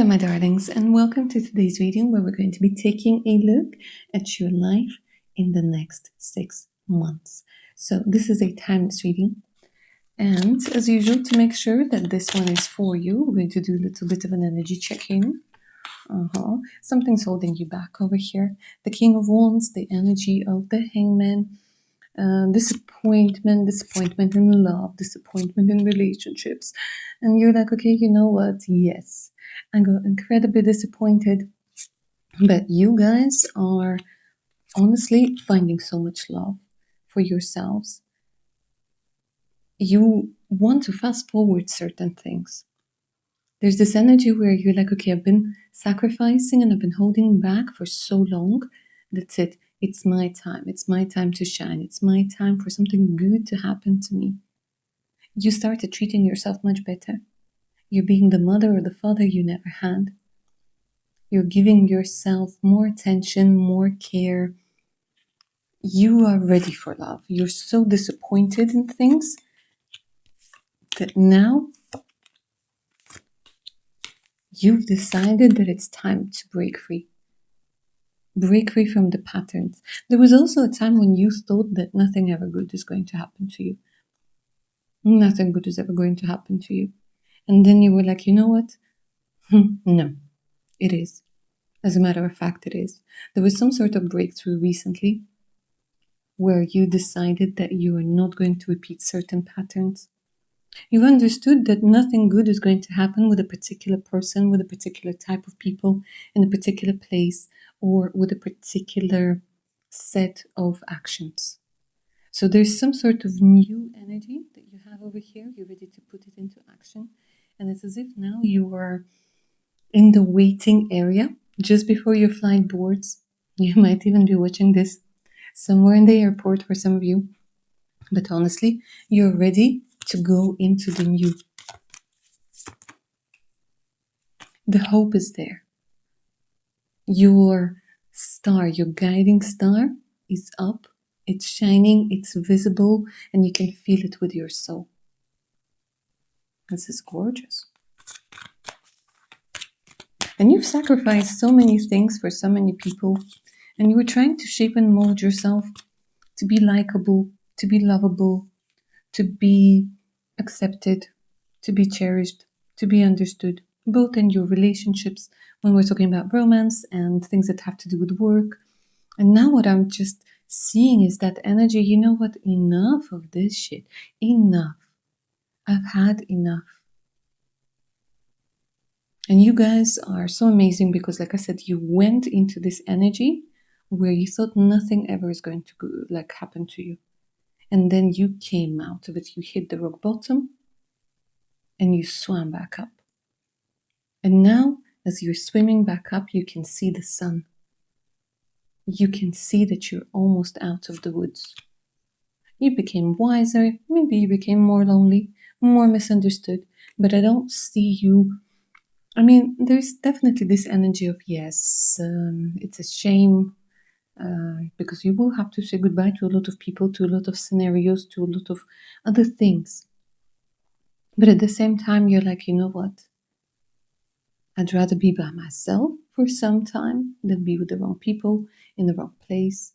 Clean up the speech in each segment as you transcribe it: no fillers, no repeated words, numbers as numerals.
Hello my darlings, and welcome to today's reading where we're going to be taking a look at your life in the next 6 months. So this is a timeless reading, and as usual, to make sure that this one is for you, we're going to do a little bit of an energy check-in. Something's holding you back over here. The King of Wands, the energy of the Hangman, disappointment in love, disappointment in relationships. And you're like, okay, you know what? Yes, I got incredibly disappointed, but you guys are honestly finding so much love for yourselves. You want to fast forward certain things. There's this energy where you're like, okay, I've been sacrificing and I've been holding back for so long. That's it. It's my time. It's my time to shine. It's my time for something good to happen to me. You started treating yourself much better. You're being the mother or the father you never had. You're giving yourself more attention, more care. You are ready for love. You're so disappointed in things that now you've decided that it's time to break free. Break free from the patterns. There was also a time when you thought that nothing ever good is going to happen to you. Nothing good is ever going to happen to you. And then you were like, you know what? No, it is. As a matter of fact, it is. There was some sort of breakthrough recently where you decided that you are not going to repeat certain patterns. You've understood that nothing good is going to happen with a particular person, with a particular type of people, in a particular place, or with a particular set of actions. So there's some sort of new energy that you have over here. You're ready to put it into action. And it's as if now you are in the waiting area just before your flight boards. You might even be watching this somewhere in the airport for some of you. But honestly, you're ready to go into the new. The hope is there. Your star, your guiding star is up. It's shining, it's visible, and you can feel it with your soul. This is gorgeous. And you've sacrificed so many things for so many people, and you were trying to shape and mold yourself to be likable, to be lovable, to be accepted, to be cherished, to be understood, both in your relationships, when we're talking about romance and things that have to do with work. And now what I'm just seeing is that energy, you know what, enough of this shit, enough. I've had enough. And you guys are so amazing because, like I said, you went into this energy where you thought nothing ever is going to happen to you. And then you came out of it. You hit the rock bottom and you swam back up. And now, as you're swimming back up, you can see the sun. You can see that you're almost out of the woods. You became wiser. Maybe you became more lonely, more misunderstood. But I don't see you. I mean, there's definitely this energy of, yes, it's a shame. Because you will have to say goodbye to a lot of people, to a lot of scenarios, to a lot of other things. But at the same time, you're like, you know what? I'd rather be by myself for some time than be with the wrong people in the wrong place.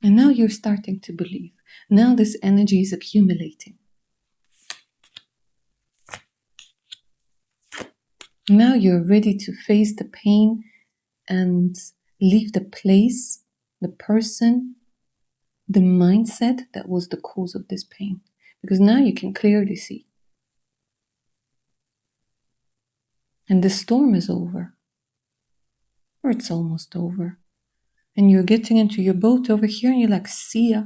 And now you're starting to believe. Now this energy is accumulating. Now you're ready to face the pain and leave the place, the person, the mindset that was the cause of this pain. Because now you can clearly see. And the storm is over. Or it's almost over. And you're getting into your boat over here and you're like, see ya.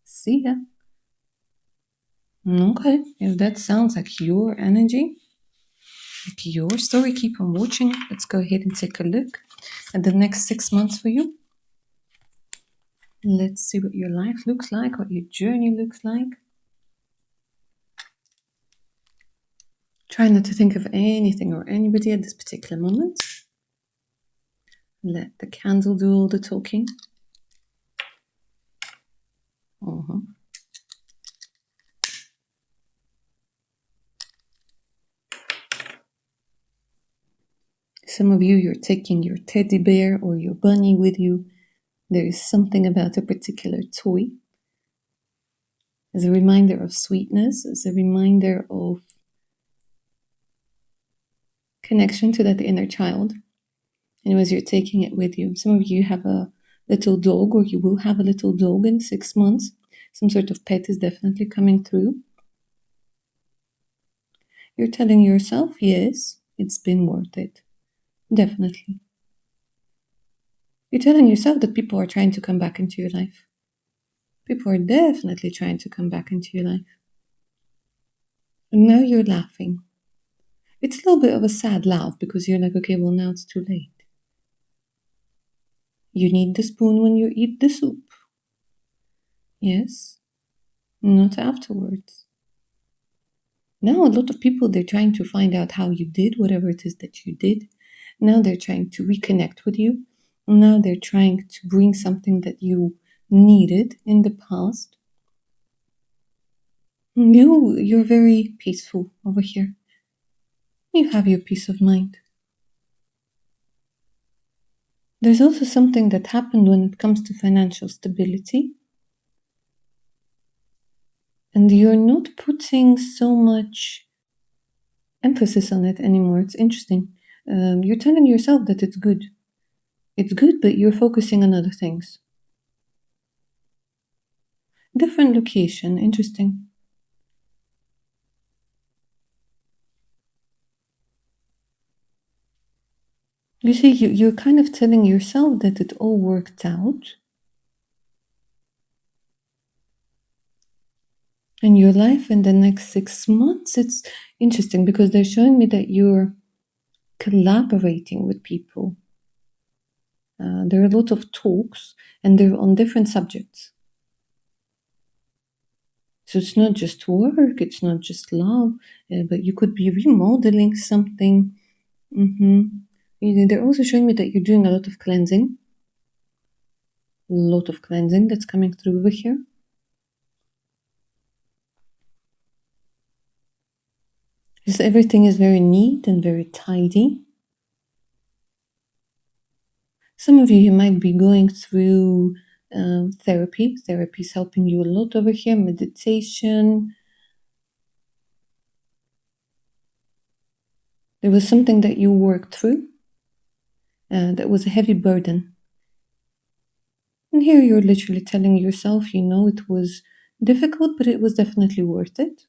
See ya. Okay, if that sounds like your energy, like your story, keep on watching. Let's go ahead and take a look at the next 6 months for you. Let's see what your life looks like, what your journey looks like. Try not to think of anything or anybody at this particular moment. Let the candle do all the talking. Some of you, you're taking your teddy bear or your bunny with you. There is something about a particular toy as a reminder of sweetness, as a reminder of connection to that inner child. And as you're taking it with you, some of you have a little dog, or you will have a little dog in 6 months. Some sort of pet is definitely coming through. You're telling yourself, yes, it's been worth it. Definitely. You're telling yourself that people are trying to come back into your life. People are definitely trying to come back into your life. And now you're laughing. It's a little bit of a sad laugh because you're like, okay, well, now it's too late. You need the spoon when you eat the soup. Yes, not afterwards. Now a lot of people, they're trying to find out how you did whatever it is that you did. Now they're trying to reconnect with you. Now they're trying to bring something that you needed in the past. You're very peaceful over here. You have your peace of mind. There's also something that happened when it comes to financial stability. And you're not putting so much emphasis on it anymore. It's interesting. You're telling yourself that it's good. It's good, but you're focusing on other things. Different location. Interesting. You see, you're kind of telling yourself that it all worked out. And your life in the next 6 months, it's interesting because they're showing me that you're collaborating with people. There are a lot of talks and they're on different subjects. So it's not just work, it's not just love, but you could be remodeling something. They're also showing me that you're doing a lot of cleansing. A lot of cleansing that's coming through over here. Just everything is very neat and very tidy. Some of you might be going through therapy. Therapy is helping you a lot over here. Meditation. There was something that you worked through that was a heavy burden. And here you're literally telling yourself, it was difficult, but it was definitely worth it.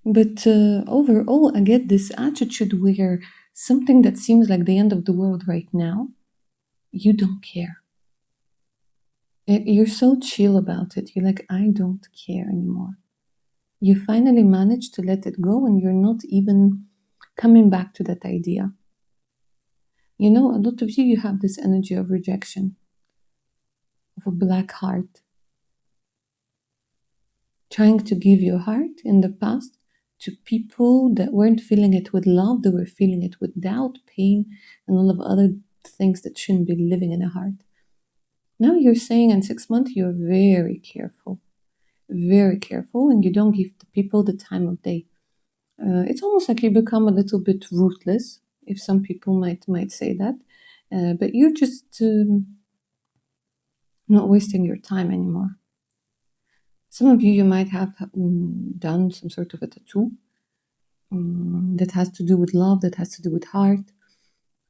But overall, I get this attitude where something that seems like the end of the world right now, you don't care. You're so chill about it. You're like, I don't care anymore. You finally managed to let it go and you're not even coming back to that idea. A lot of you have this energy of rejection, of a black heart. Trying to give your heart in the past to people that weren't feeling it with love, they were feeling it with doubt, pain, and all of other things that shouldn't be living in a heart. Now you're saying in 6 months you're very careful, and you don't give the people the time of day. It's almost like you become a little bit ruthless, if some people might say that, but you're just not wasting your time anymore. Some of you might have done some sort of a tattoo that has to do with love, that has to do with heart.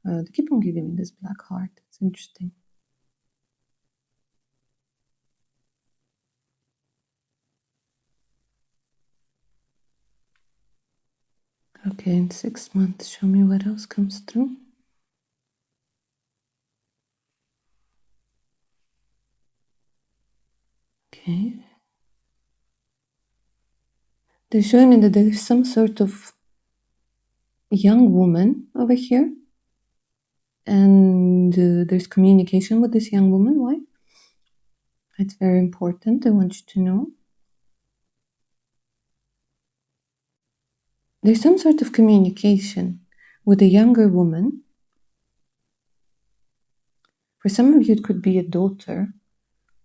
They keep on giving me this black heart. It's interesting. Okay, in 6 months, show me what else comes through. Okay. They're showing me that there's some sort of young woman over here. And there's communication with this young woman. Why? It's very important. I want you to know. There's some sort of communication with a younger woman. For some of you, it could be a daughter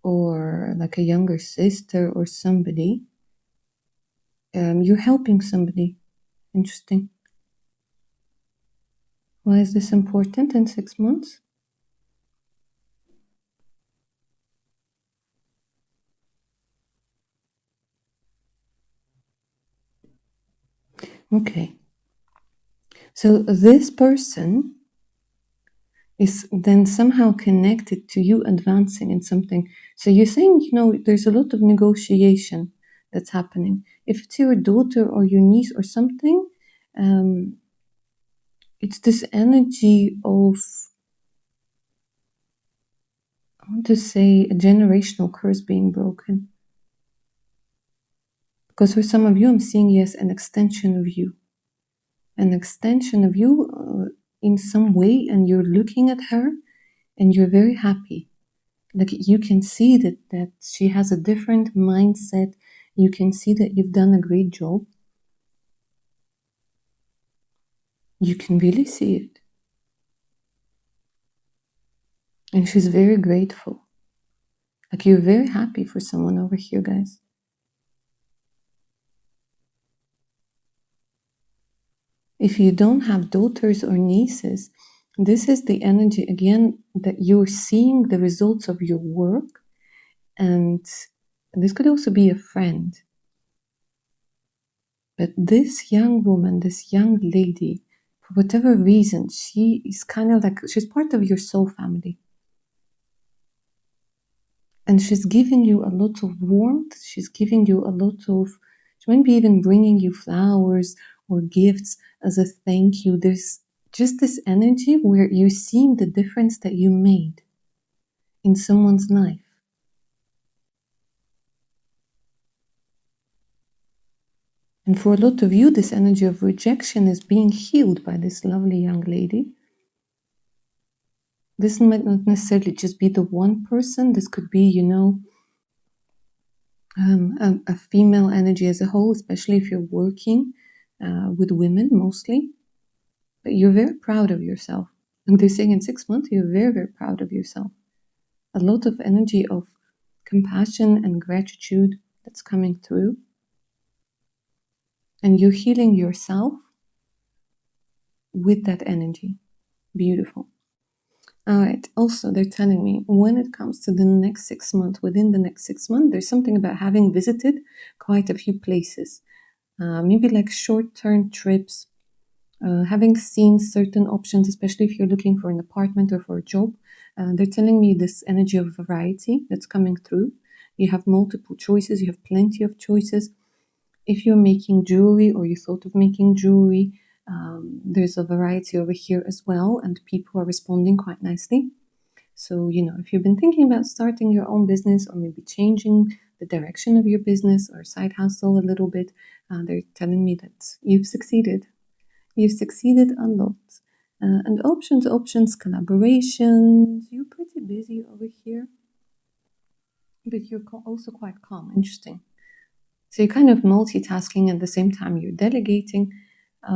or like a younger sister or somebody. You're helping somebody. Interesting. Why is this important in 6 months? Okay. So this person is then somehow connected to you advancing in something. So you're saying, there's a lot of negotiation that's happening. If it's your daughter or your niece or something, it's this energy of, I want to say, a generational curse being broken. Because for some of you, I'm seeing, yes, an extension of you. An extension of you in some way, and you're looking at her and you're very happy. Like you can see that she has a different mindset. You can see that you've done a great job. You can really see it. And she's very grateful. Like you're very happy for someone over here, guys. If you don't have daughters or nieces, this is the energy again that you're seeing the results of your work. And this could also be a friend. But this young woman, this young lady, for whatever reason, she is kind of like, she's part of your soul family. And she's giving you a lot of warmth. She's giving you a lot of, she might be even bringing you flowers or gifts as a thank you. There's just this energy where you're seeing the difference that you made in someone's life. And for a lot of you, this energy of rejection is being healed by this lovely young lady. This might not necessarily just be the one person. This could be, a female energy as a whole, especially if you're working with women mostly. But you're very proud of yourself. And they're saying in 6 months, you're very, very proud of yourself. A lot of energy of compassion and gratitude that's coming through. And you're healing yourself with that energy. Beautiful. All right. Also, they're telling me when it comes to the next 6 months, within the next 6 months, there's something about having visited quite a few places. Maybe like short-term trips, having seen certain options, especially if you're looking for an apartment or for a job. They're telling me this energy of variety that's coming through. You have multiple choices. You have plenty of choices. If you're making jewelry or you thought of making jewelry, there's a variety over here as well, and people are responding quite nicely. So, if you've been thinking about starting your own business or maybe changing the direction of your business or side hustle a little bit, they're telling me that you've succeeded. You've succeeded a lot. And options, collaborations. You're pretty busy over here, but you're also quite calm. Interesting. So you're kind of multitasking at the same time you're delegating,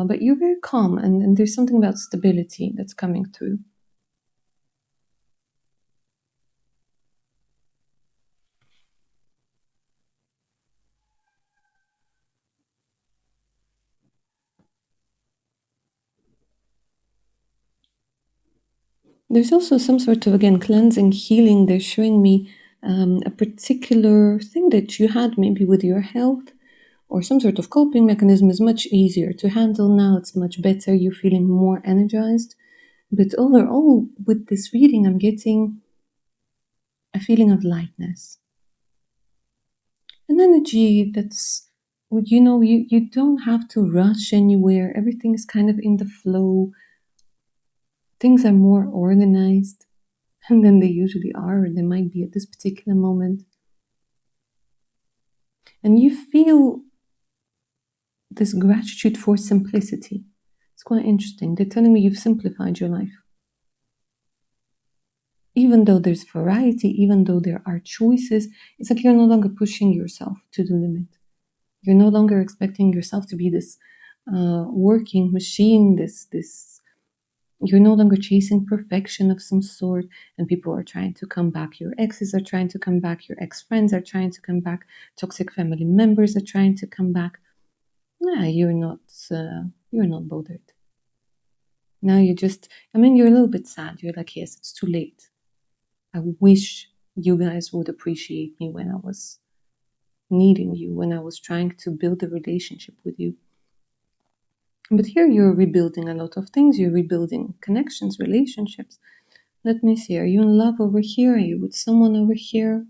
but you're very calm, and there's something about stability that's coming through. There's also some sort of, again, cleansing, healing. They're showing me a particular thing that you had maybe with your health or some sort of coping mechanism is much easier to handle now. It's much better. You're feeling more energized. But overall, with this reading, I'm getting a feeling of lightness. An energy that's, you don't have to rush anywhere. Everything is kind of in the flow. Things are more organized than they usually are, or they might be at this particular moment. And you feel this gratitude for simplicity. It's quite interesting. They're telling me you've simplified your life. Even though there's variety, even though there are choices, it's like you're no longer pushing yourself to the limit. You're no longer expecting yourself to be this working machine, you're no longer chasing perfection of some sort, and people are trying to come back. Your exes are trying to come back. Your ex-friends are trying to come back. Toxic family members are trying to come back. You're not bothered. Now you're a little bit sad. You're like, yes, it's too late. I wish you guys would appreciate me when I was needing you, when I was trying to build a relationship with you. But here you're rebuilding a lot of things. You're rebuilding connections, relationships. Let me see. Are you in love over here? Are you with someone over here?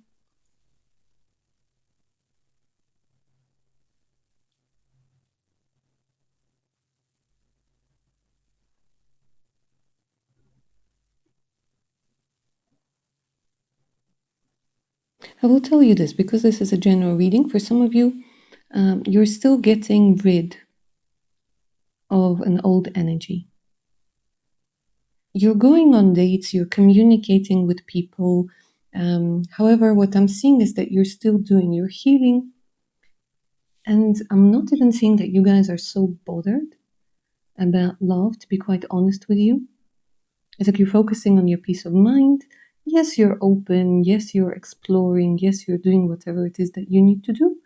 I will tell you this because this is a general reading. For some of you, you're still getting rid of an old energy. You're going on dates, you're communicating with people. However, what I'm seeing is that you're still doing your healing. And I'm not even seeing that you guys are so bothered about love, to be quite honest with you. It's like you're focusing on your peace of mind. Yes, you're open. Yes, you're exploring. Yes, you're doing whatever it is that you need to do.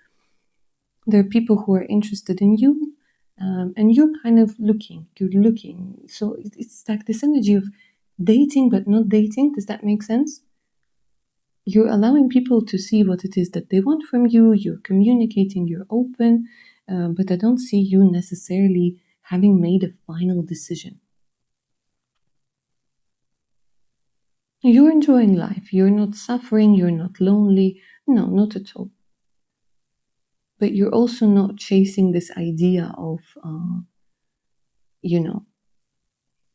There are people who are interested in you, and you're kind of looking. You're looking. So it's like this energy of dating but not dating. Does that make sense? You're allowing people to see what it is that they want from you. You're communicating. You're open. But I don't see you necessarily having made a final decision. You're enjoying life. You're not suffering. You're not lonely. No, not at all. But you're also not chasing this idea of,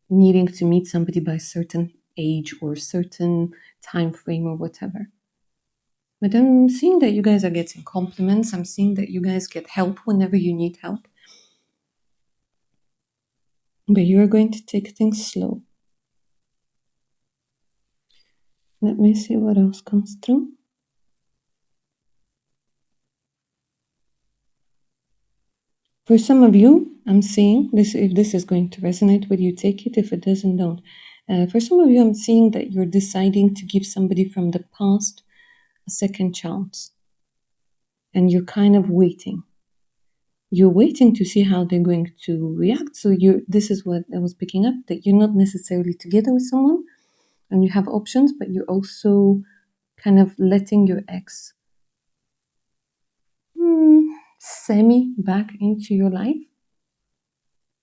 needing to meet somebody by a certain age or certain time frame or whatever. But I'm seeing that you guys are getting compliments. I'm seeing that you guys get help whenever you need help. But you're going to take things slow. Let me see what else comes through. For some of you, I'm seeing this. If this is going to resonate with you, take it. If it doesn't, don't. For some of you, I'm seeing that you're deciding to give somebody from the past a second chance. And you're kind of waiting. You're waiting to see how they're going to react. So this is what I was picking up, that you're not necessarily together with someone and you have options, but you're also kind of letting your ex semi back into your life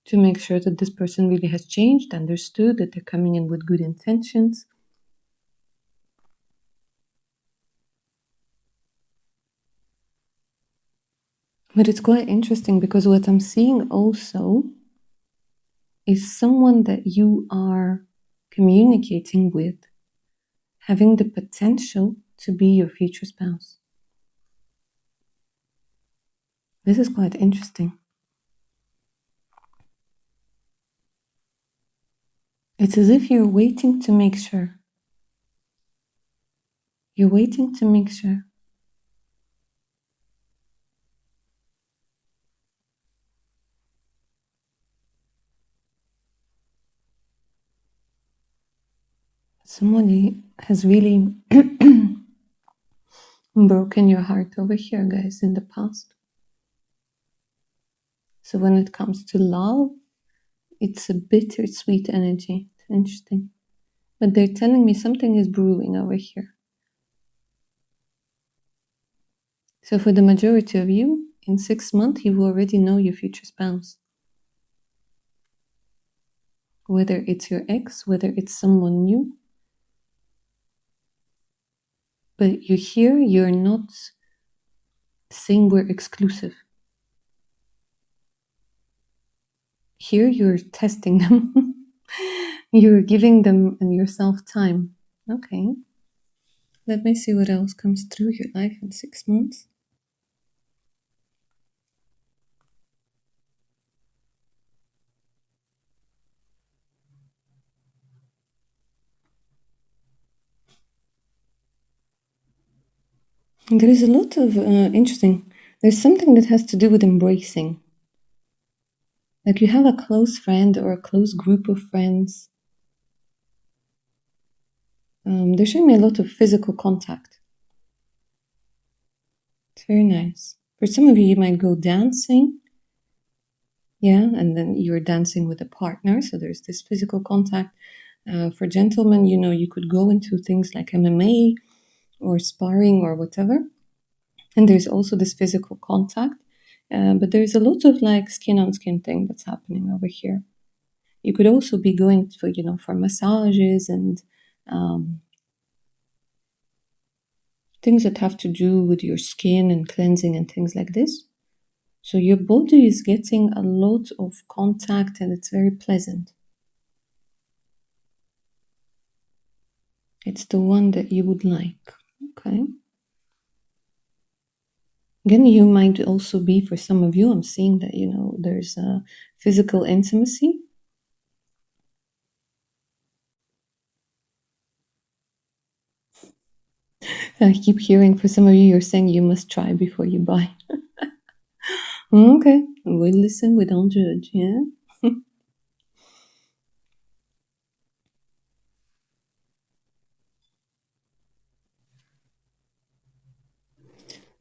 to make sure that this person really has changed, understood, that they're coming in with good intentions. But it's quite interesting because what I'm seeing also is someone that you are communicating with having the potential to be your future spouse. This is quite interesting. It's as if you're waiting to make sure. You're waiting to make sure. Somebody has really broken your heart over here, guys, in the past. So when it comes to love, it's a bittersweet energy. It's interesting. But they're telling me something is brewing over here. So for the majority of you, in 6 months, you will already know your future spouse. Whether it's your ex, whether it's someone new. But you're not saying we're exclusive. Here you're testing them. You're giving them and yourself time. Okay. Let me see what else comes through your life in 6 months. There is a lot of interesting. There's something that has to do with embracing. Like you have a close friend or a close group of friends. They're showing me a lot of physical contact. It's very nice. For some of you, you might go dancing. Yeah, and then you're dancing with a partner, so there's this physical contact. For gentlemen, you could go into things like MMA or sparring or whatever, and there's also this physical contact. But there's a lot of like skin on skin thing that's happening over here. You could also be going for massages and things that have to do with your skin and cleansing and things like this. So your body is getting a lot of contact and it's very pleasant. It's the one that you would like. Okay. Again, you might also be, for some of you, I'm seeing that, there's a physical intimacy. I keep hearing for some of you, you're saying you must try before you buy. Okay. We listen, we don't judge, yeah?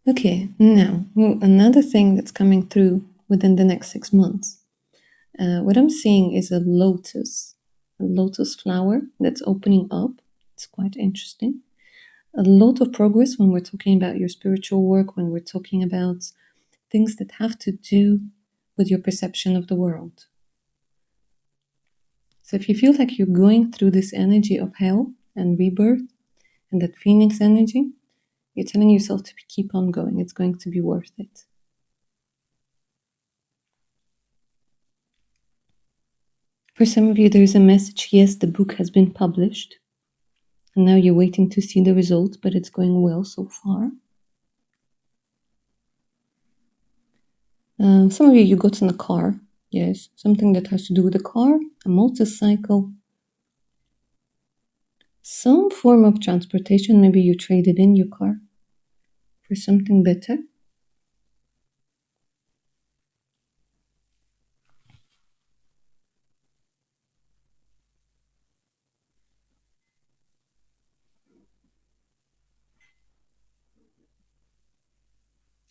Okay, now, another thing that's coming through within the next 6 months. What I'm seeing is a lotus flower that's opening up. It's quite interesting. A lot of progress when we're talking about your spiritual work, when we're talking about things that have to do with your perception of the world. So if you feel like you're going through this energy of hell and rebirth and that phoenix energy, you're telling yourself to keep on going. It's going to be worth it. For some of you, there's a message. Yes, the book has been published. And now you're waiting to see the results, but it's going well so far. Some of you got in a car. Yes, something that has to do with a car, a motorcycle, some form of transportation. Maybe you traded in your car for something better.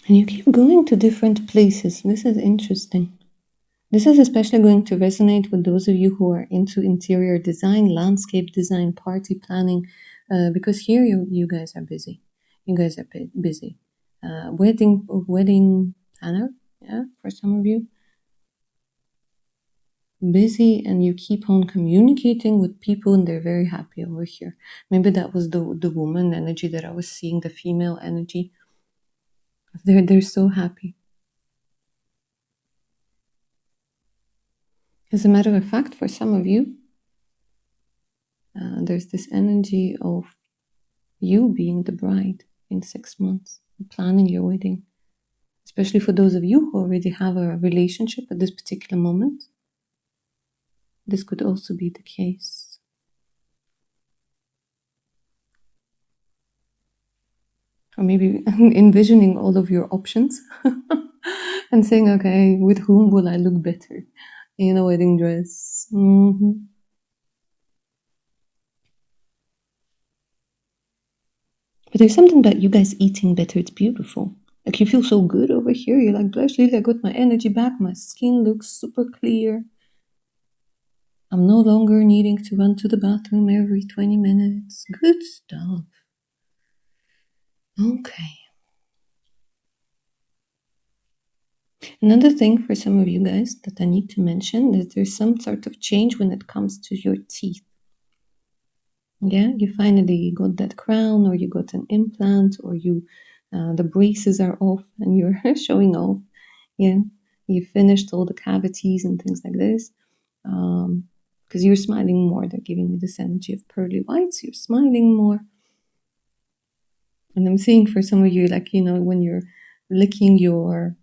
And you keep going to different places. This is interesting. This is especially going to resonate with those of you who are into interior design, landscape design, party planning, because here you guys are busy. You guys are busy. Wedding planner, yeah, for some of you. Busy, and you keep on communicating with people and they're very happy over here. Maybe that was the woman energy that I was seeing, the female energy. They're so happy. As a matter of fact, for some of you, there's this energy of you being the bride in 6 months, planning your wedding. Especially for those of you who already have a relationship at this particular moment. This could also be the case. Or maybe envisioning all of your options and saying, okay, with whom will I look better in a wedding dress? Mm-hmm. But there's something about you guys eating better. It's beautiful. Like you feel so good over here. You're like, Blush Lily, I got my energy back. My skin looks super clear. I'm no longer needing to run to the bathroom every 20 minutes. Good stuff. Okay. Another thing for some of you guys that I need to mention is there's some sort of change when it comes to your teeth. Yeah, you finally got that crown, or you got an implant, or the braces are off and you're showing off. Yeah, you finished all the cavities and things like this. Because you're smiling more. They're giving you this energy of pearly whites. You're smiling more. And I'm seeing for some of you, like, when you're licking your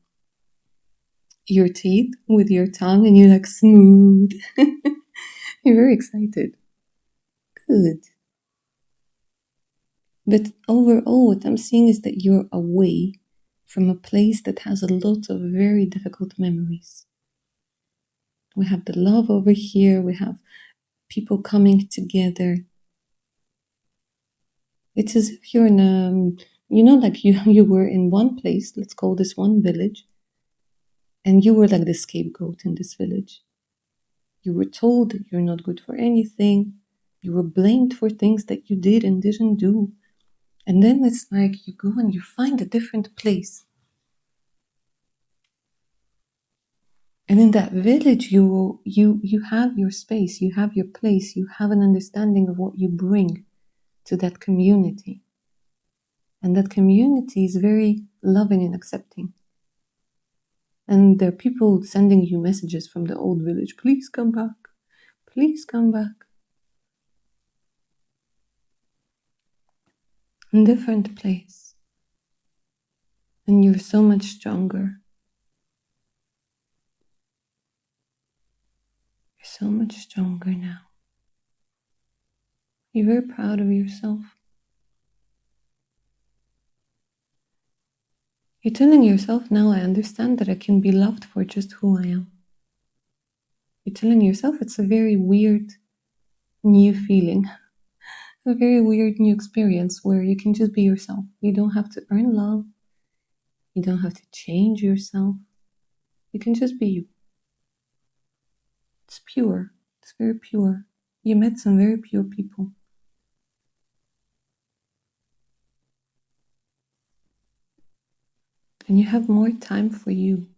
teeth with your tongue and you're like smooth. You're very excited. Good. But overall, what I'm seeing is that you're away from a place that has a lot of very difficult memories. We have the love over here. We have people coming together. It's as if you're in like you were in one place. Let's call this one village. And you were like the scapegoat in this village. You were told that you're not good for anything. You were blamed for things that you did and didn't do. And then it's like you go and you find a different place. And in that village, you have your space, you have your place, you have an understanding of what you bring to that community. And that community is very loving and accepting. And there are people sending you messages from the old village. Please come back. Please come back. In a different place. And you're so much stronger. You're so much stronger now. You're very proud of yourself. You're telling yourself, now I understand that I can be loved for just who I am. You're telling yourself it's a very weird new feeling, a very weird new experience where you can just be yourself. You don't have to earn love. You don't have to change yourself. You can just be you. It's pure. It's very pure. You met some very pure people. And you have more time for you.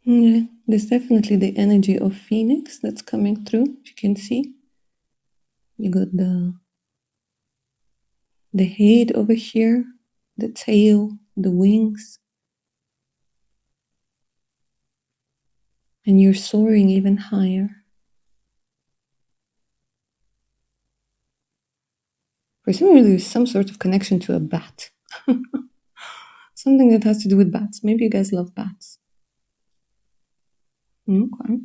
Yeah, there's definitely the energy of Phoenix that's coming through, if you can see. You got the head over here, the tail, the wings. And you're soaring even higher. For some reason, there's some sort of connection to a bat. Something that has to do with bats. Maybe you guys love bats. Okay.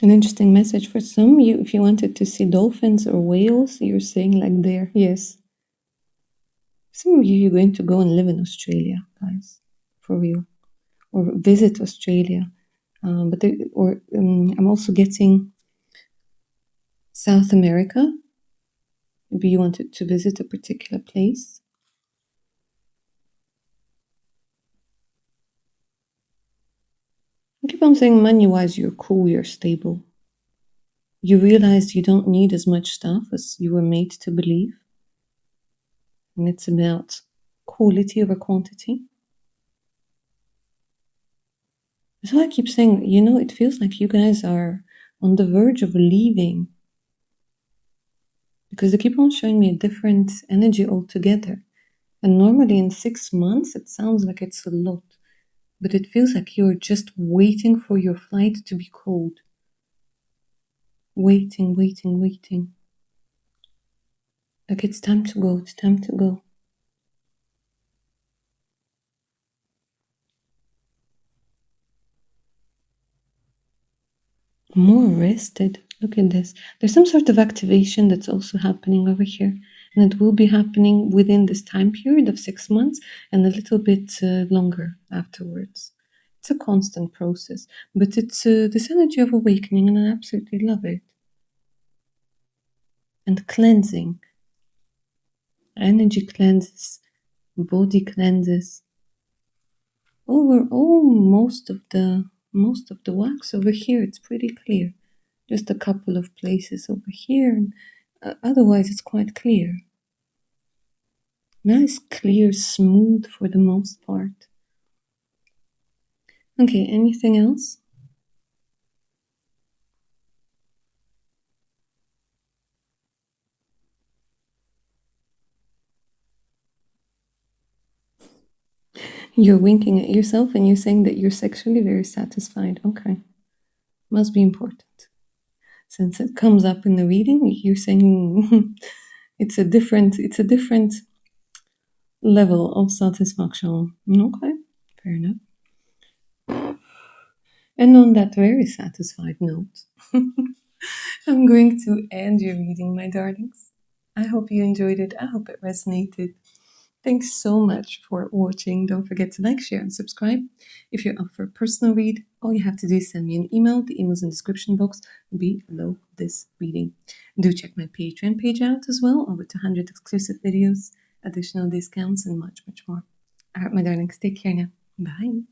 An interesting message for some. If you wanted to see dolphins or whales, you're saying like there. Yes. Some of you, you're going to go and live in Australia, guys, for real, or visit Australia. I'm also getting South America. Maybe you wanted to visit a particular place. I keep on saying money-wise, you're cool, you're stable. You realize you don't need as much stuff as you were made to believe. And it's about quality over quantity. So I keep saying, it feels like you guys are on the verge of leaving. Because they keep on showing me a different energy altogether. And normally in 6 months, it sounds like it's a lot. But it feels like you're just waiting for your flight to be called. Waiting. Like it's time to go, it's time to go. More rested. Look at this. There's some sort of activation that's also happening over here. And it will be happening within this time period of 6 months and a little bit longer afterwards. It's a constant process. But it's this energy of awakening and I absolutely love it. And cleansing. Energy cleanses. Body cleanses. Overall, most of the wax over here, it's pretty clear. Just a couple of places over here, and otherwise it's quite clear. Nice, clear, smooth for the most part. Okay, anything else? You're winking at yourself and you're saying that you're sexually very satisfied. Okay. Must be important. Since it comes up in the reading, you're saying it's a different level of satisfaction. Okay, fair enough. And on that very satisfied note, I'm going to end your reading, my darlings. I hope you enjoyed it. I hope it resonated. Thanks so much for watching. Don't forget to like, share, and subscribe. If you're up for a personal read, all you have to do is send me an email. The email's in the description box below this reading. Do check my Patreon page out as well, over 200 exclusive videos, additional discounts, and much, much more. All right, my darlings, take care now. Bye.